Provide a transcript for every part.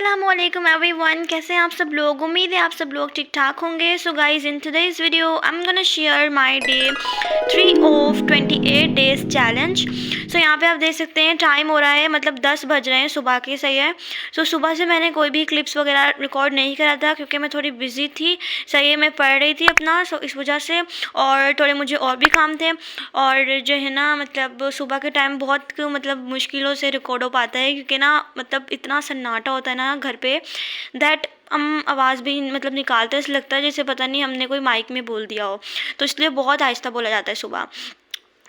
अस्सलामुअलैकुम एवरीवन, कैसे हैं आप सब लोग। उम्मीद है आप सब लोग ठीक ठाक होंगे। So guys, in today's video I am gonna share my day 3 of 28 days challenge. So यहाँ पे आप देख सकते हैं टाइम हो रहा है, मतलब 10 बज रहे हैं सुबह के। सही है। सो सुबह से मैंने कोई भी क्लिप्स वगैरह रिकॉर्ड नहीं करा था क्योंकि मैं थोड़ी बिजी थी। सही है, मैं पढ़ रही थी अपना, सो इस वजह से, और थोड़े मुझे और भी काम थे। और जो है ना, मतलब सुबह के टाइम बहुत मतलब मुश्किलों से रिकॉर्ड हो पाता है क्योंकि ना मतलब इतना सन्नाटा होता है ना घर पे, दैट हम आवाज़ भी मतलब निकालते हैं, ऐसा लगता है जैसे पता नहीं हमने कोई माइक में बोल दिया हो। तो इसलिए बहुत आहिस्ता बोला जाता है सुबह।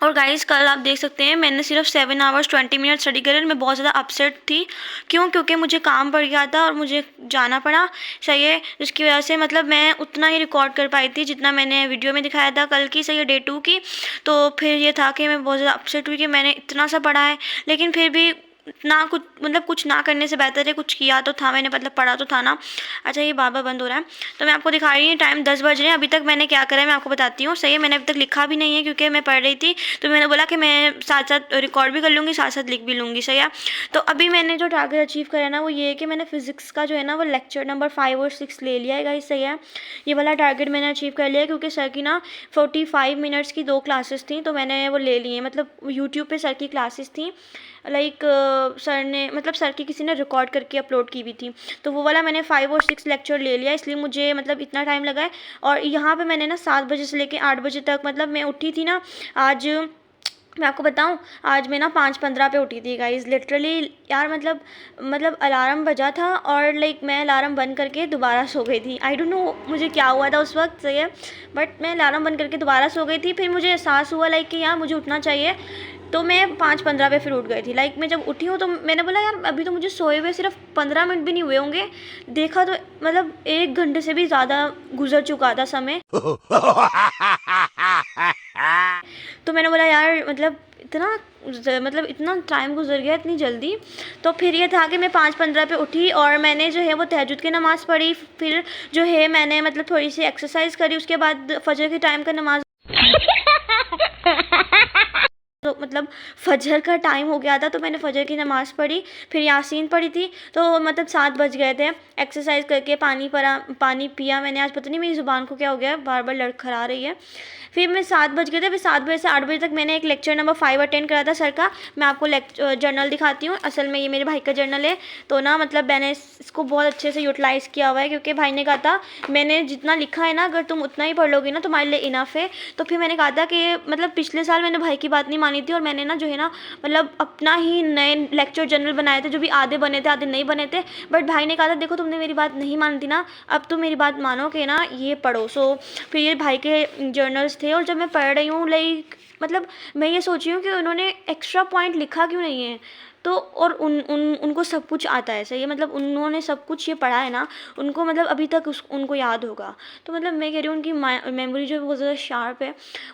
और गाइस, कल आप देख सकते हैं मैंने सिर्फ 7 आवर्स 20 मिनट स्टडी करे और मैं बहुत ज़्यादा अपसेट थी। क्यों? क्योंकि मुझे काम पड़ गया था और मुझे जाना पड़ा। सही है, जिसकी वजह से मतलब मैं उतना ही रिकॉर्ड कर पाई थी जितना मैंने वीडियो में दिखाया था कल की। सही है, डे 2 की। तो फिर ये था कि मैं बहुत ज़्यादा अपसेट हुई कि मैंने इतना सा पढ़ा है, लेकिन फिर भी ना कुछ, मतलब कुछ ना करने से बेहतर है कुछ किया तो था मैंने, मतलब पढ़ा तो था ना। अच्छा, ये बार बार बंद हो रहा है। तो मैं आपको दिखा रही हूँ, टाइम 10 बज रहे हैं। अभी तक मैंने क्या करा है मैं आपको बताती हूँ। सही है, मैंने अभी तक लिखा भी नहीं है क्योंकि मैं पढ़ रही थी। तो मैंने बोला कि मैं साथ साथ रिकॉर्ड भी कर लूँगी, साथ साथ लिख भी लूँगी। सही है। तो अभी मैंने जो टारगेट अचीव करा है ना, वो ये है कि मैंने फिजिक्स का जो है ना वो लेक्चर नंबर 5 और 6 ले लिया है गाइस। सही है, ये वाला टारगेट मैंने अचीव कर लिया है क्योंकि सर की ना 45 मिनट्स की 2 क्लासेस थी, तो मैंने वो ले ली है। मतलब यूट्यूब पे सर की क्लासेस थी, लाइक सर ने, मतलब सर की किसी ने रिकॉर्ड करके अपलोड की भी थी। तो वो वाला मैंने 5 और 6 लेक्चर ले लिया, इसलिए मुझे मतलब इतना टाइम लगा है। और यहाँ पे मैंने ना 7 बजे से लेके 8 बजे तक, मतलब मैं उठी थी ना आज, मैं आपको बताऊं, आज मैं ना 5:15 पे उठी थी गाइज, लिटरली यार। मतलब अलार्म बजा था और लाइक मैं अलार्म बंद करके दोबारा सो गई थी। आई डोंट नो मुझे क्या हुआ था उस वक्त। सही है, बट मैं अलार्म बंद करके दोबारा सो गई थी। फिर मुझे एहसास हुआ लाइक कि यार मुझे उठना चाहिए, तो मैं 5:15 पे फिर उठ गई थी। लाइक मैं जब उठी हूँ तो मैंने बोला यार अभी तो मुझे सोए हुए सिर्फ 15 मिनट भी नहीं हुए होंगे। देखा तो मतलब 1 घंटे से भी ज़्यादा गुजर चुका था समय। तो मैंने बोला यार मतलब मतलब इतना टाइम गुजर गया इतनी जल्दी। तो फिर ये था कि मैं 5:15 पे उठी और मैंने जो है वो तहज्जुद की नमाज़ पढ़ी। फिर जो है मैंने मतलब थोड़ी सी एक्सरसाइज करी, उसके बाद फजर के टाइम का नमाज, तो मतलब फजर का टाइम हो गया था तो मैंने फजर की नमाज़ पढ़ी, फिर यासीन पढ़ी थी। तो मतलब 7 बज गए थे। एक्सरसाइज करके पानी पिया मैंने। आज पता नहीं मेरी ज़ुबान को क्या हो गया, बार बार लड़खड़ा रही है। फिर मैं 7 बज गए थे। फिर 7 बजे से 8 बजे तक मैंने एक लेक्चर नंबर 5 अटेंड करा था सर का। मैं आपको जर्नल दिखाती हूँ। असल में ये मेरे भाई का जर्नल है, तो ना मतलब मैंने इसको बहुत अच्छे से यूटिलाइज़ किया हुआ है क्योंकि भाई ने कहा था मैंने जितना लिखा है ना, अगर तुम उतना ही पढ़ लोगी ना तुम्हारे लिए इनफ है। तो फिर मैंने कहा था कि मतलब पिछले साल मैंने भाई की बात नहीं मानी थी और मैंने ना जो है ना मतलब अपना ही नए लेक्चर जर्नल बनाए थे, जो भी आधे बने थे आधे नहीं बने थे। बट भाई ने कहा था देखो तुमने मेरी बात नहीं मानी थी ना, अब तुम मेरी बात मानो कि ना ये पढ़ो। सो फिर ये भाई के जर्नल्स थे और जब मैं पढ़ रही हूँ लाइक मतलब मैं ये सोच रही हूँ कि उन्होंने एक्स्ट्रा पॉइंट लिखा क्यों नहीं है। तो और उनको सब कुछ आता है। सही है, मतलब उन्होंने सब कुछ ये पढ़ा है ना, उनको मतलब अभी तक उनको याद होगा। तो मतलब मैं कह रही हूँ उनकी मेमोरी जो है बहुत ज़्यादा शार्प है।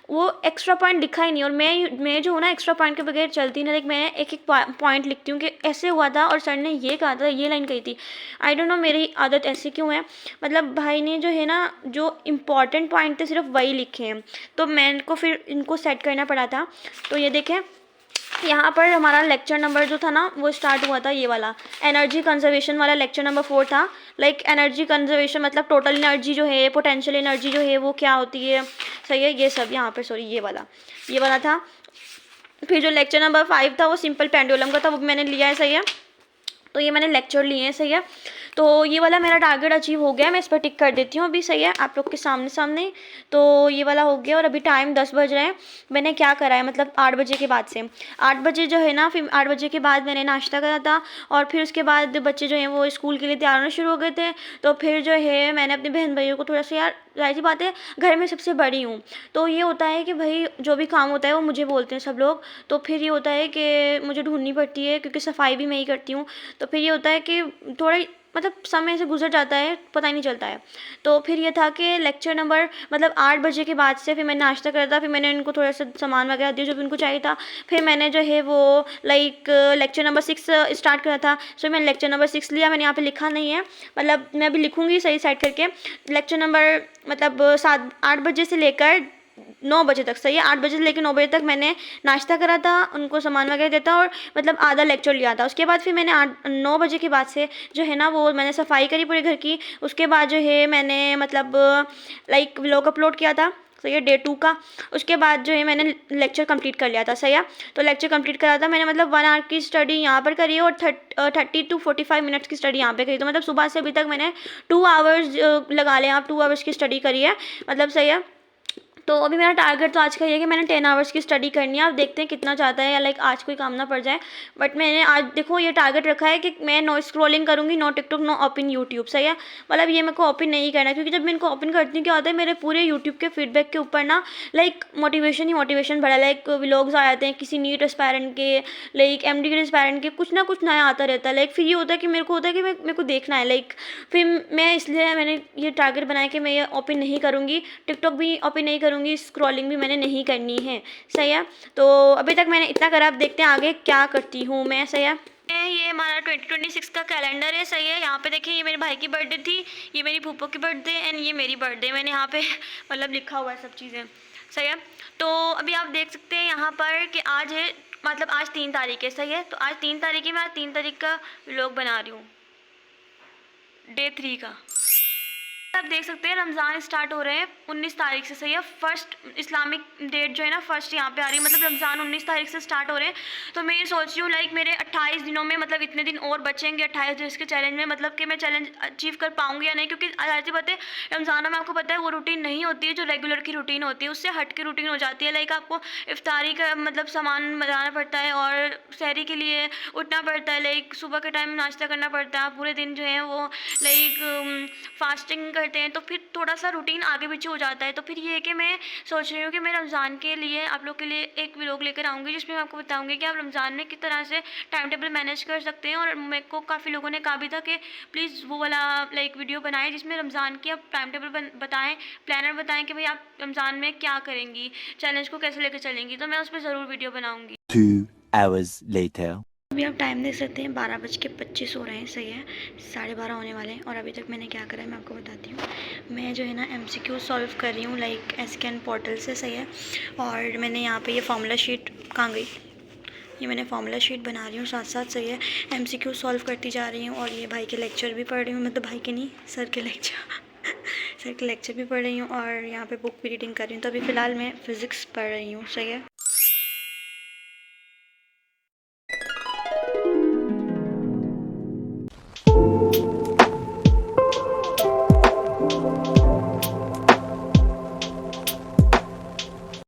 वो एक्स्ट्रा पॉइंट लिखा ही नहीं, और मैं जो हूँ ना एक्स्ट्रा पॉइंट के बगैर चलती नहीं। लाइक मैं एक एक पॉइंट लिखती हूँ कि ऐसे हुआ था और सर ने ये कहा था, ये लाइन कही थी। आई डोंट नो मेरी आदत ऐसी क्यों है। मतलब भाई ने जो है ना जो इम्पॉर्टेंट पॉइंट थे सिर्फ वही लिखे हैं, तो मैंने को फिर इनको सेट करना पड़ा था। तो ये देखें, यहाँ पर हमारा लेक्चर नंबर जो था ना वो स्टार्ट हुआ था, ये वाला एनर्जी कंजर्वेशन वाला लेक्चर नंबर 4 था। लाइक एनर्जी कंजर्वेशन मतलब टोटल एनर्जी जो है, पोटेंशियल एनर्जी जो है वो क्या होती है। सही है, ये सब यहाँ पर, सॉरी ये वाला था। फिर जो लेक्चर नंबर 5 था वो सिंपल पेंडुलम का था, वो भी मैंने लिया है। सही है, तो ये मैंने लेक्चर लिए हैं। सही है, तो ये वाला मेरा टारगेट अचीव हो गया, मैं इस पर टिक कर देती हूँ अभी। सही है, आप लोग के सामने तो ये वाला हो गया। और अभी टाइम 10 बज रहे हैं। मैंने क्या करा है, मतलब 8 बजे के बाद से, 8 बजे जो है ना, फिर 8 बजे के बाद मैंने नाश्ता करा था और फिर उसके बाद बच्चे जो हैं वो स्कूल के लिए तैयार होना शुरू हो गए थे। तो फिर जो है मैंने अपने बहन भाइयों को थोड़ा सा, यार जाहिर सी बात है घर में सबसे बड़ी हूँ, तो ये होता है कि भाई जो भी काम होता है वो मुझे बोलते हैं सब लोग। तो फिर ये होता है कि मुझे ढूंढनी पड़ती है क्योंकि सफाई भी मैं ही करती हूँ। तो फिर ये होता है कि थोड़ा मतलब समय से गुजर जाता है, पता ही नहीं चलता है। तो फिर ये था कि लेक्चर नंबर मतलब 8 बजे के बाद से फिर मैंने नाश्ता करा था, फिर मैंने इनको थोड़ा सा सामान वगैरह दिया जो भी उनको चाहिए था। फिर मैंने जो है वो लाइक लेक्चर नंबर 6 स्टार्ट करा था। सो मैंने लेक्चर नंबर 6 लिया, मैंने यहाँ पे लिखा नहीं है, मतलब मैं अभी लिखूँगी सही साइड करके। लेक्चर नंबर मतलब 8 बजे से लेकर 9 बजे तक, सही है। 8 बजे से लेके 9 बजे तक मैंने नाश्ता करा था, उनको सामान वगैरह देता और मतलब आधा लेक्चर लिया था। उसके बाद फिर मैंने 9 बजे के बाद से जो है ना वो मैंने सफाई करी पूरे घर की। उसके बाद जो है मैंने मतलब लाइक व्लॉग अपलोड किया था, सही है, डे 2 का। उसके बाद जो है मैंने लेक्चर कंप्लीट कर लिया था, सही है। तो लेक्चर कंप्लीट करा था मैंने, मतलब 1 आवर की स्टडी यहाँ पर करी है और 30 to 45 मिनट्स की स्टडी यहाँ पे करी। तो मतलब सुबह से अभी तक मैंने 2 आवर्स लगा लें आप, 2 आवर्स की स्टडी करी है, मतलब सही है। तो अभी मेरा टारगेट तो आज का ये है कि मैंने 10 आवर्स की स्टडी करनी है। अब देखते हैं कितना ज़्यादा है, या लाइक आज कोई काम ना पड़ जाए। बट मैंने आज देखो ये टारगेट रखा है कि मैं नो स्क्रॉलिंग करूँगी, no TikTok, no open YouTube, सही है। मतलब ये मेरे को ओपन नहीं करना है, क्योंकि जब मैं इनको ओपन करती हूँ क्या होता है, मेरे पूरे यूट्यूब के फीडबैक के ऊपर ना लाइक मोटिवेशन ही मोटिवेशन भरा, लाइक व्लॉग्स आ जाते हैं किसी नीट एस्पायरेंट के, लाइक MD के एस्पायरेंट के, कुछ ना कुछ नया आता रहता है। लाइक फिर ये होता है कि मेरे को होता है कि मेरे को देखना है, लाइक फिर मैं इसलिए मैंने ये टारगेट बनाया कि मैं ये ओपन नहीं करूँगी, टिकटॉक भी ओपन नहीं करूँगी, स्क्रॉलिंग भी मैंने नहीं करनी है, सही है। तो अभी तक मैंने इतना करा, अब देखते हैं आगे क्या करती हूँ मैं, सही है। ये हमारा 2026 का कैलेंडर है, सही है। यहाँ पे देखिए ये मेरे भाई की बर्थडे थी, ये मेरी फूफो की बर्थडे एंड ये मेरी बर्थडे, मैंने यहाँ पे मतलब लिखा हुआ है सब चीज़ें, सही है। तो अभी आप देख सकते हैं यहाँ पर कि आज है, मतलब आज 3 तारीख है, सही है। तो आज 3 तारीख है, मैं आज 3 तारीख का व्लॉग बना रही हूँ, डे 3 का। आप देख सकते हैं रमज़ान स्टार्ट हो रहे हैं 19 तारीख से, सही है। फर्स्ट इस्लामिक डेट जो है ना फर्स्ट यहाँ पे आ रही है, मतलब रमज़ान 19 तारीख से स्टार्ट हो रहे हैं। तो मैं ये सोच रही हूँ लाइक मेरे 28 दिनों में, मतलब इतने दिन और बचेंगे 28 दिन के चैलेंज में, मतलब कि मैं चैलेंज अचीव कर पाऊँगी या नहीं, क्योंकि ज़ाहिर बात है रमज़ान में आपको पता है वो रूटीन नहीं होती है जो रेगुलर की रूटीन होती है, उससे हट के रूटीन हो जाती है। लाइक आपको इफ्तारी का मतलब सामान बनाना पड़ता है और सहरी के लिए उठना पड़ता है, लाइक सुबह के टाइम नाश्ता करना पड़ता है, पूरे दिन जो है वो लाइक फास्टिंग करते हैं, तो फिर थोड़ा सा रूटीन आगे पीछे हो जाता है। तो फिर ये है कि मैं सोच रही हूँ कि मैं रमज़ान के लिए आप लोग के लिए एक व्लॉग लेकर आऊँगी, जिसमें मैं आपको बताऊँगी कि आप रमज़ान में किस तरह से टाइम टेबल मैनेज कर सकते हैं। और मेरे को काफ़ी लोगों ने कहा भी था कि प्लीज़ वो वाला लाइक वीडियो बनाएं जिसमें रमज़ान की आप टाइम टेबल बताएँ, प्लानर बताएँ कि भाई आप रमज़ान में क्या करेंगी, चैलेंज को कैसे लेकर चलेंगी। तो मैं उस पर ज़रूर वीडियो बनाऊँगी। 2 hours later. अभी आप टाइम देख सकते हैं 12:25 हो रहे हैं, सही है। 12:30 होने वाले हैं और अभी तक मैंने क्या करा है मैं आपको बताती हूँ। मैं जो है ना MCQ सॉल्व कर रही हूँ लाइक SCAN पोर्टल से, सही है। और मैंने यहाँ पे ये फार्मूला शीट कहाँ गई, ये मैंने फार्मूला शीट बना रही हूँ साथ साथ, सही है। MCQ सॉल्व करती जा रही हूँ और ये भाई के लेक्चर भी पढ़ रही हूँ, मतलब भाई के नहीं सर के लेक्चर सर के लेक्चर भी पढ़ रही हूँ और यहाँ पे बुक भी रीडिंग कर रही हूँ। तो अभी फ़िलहाल मैं फ़िज़िक्स पढ़ रही हूँ, सही है।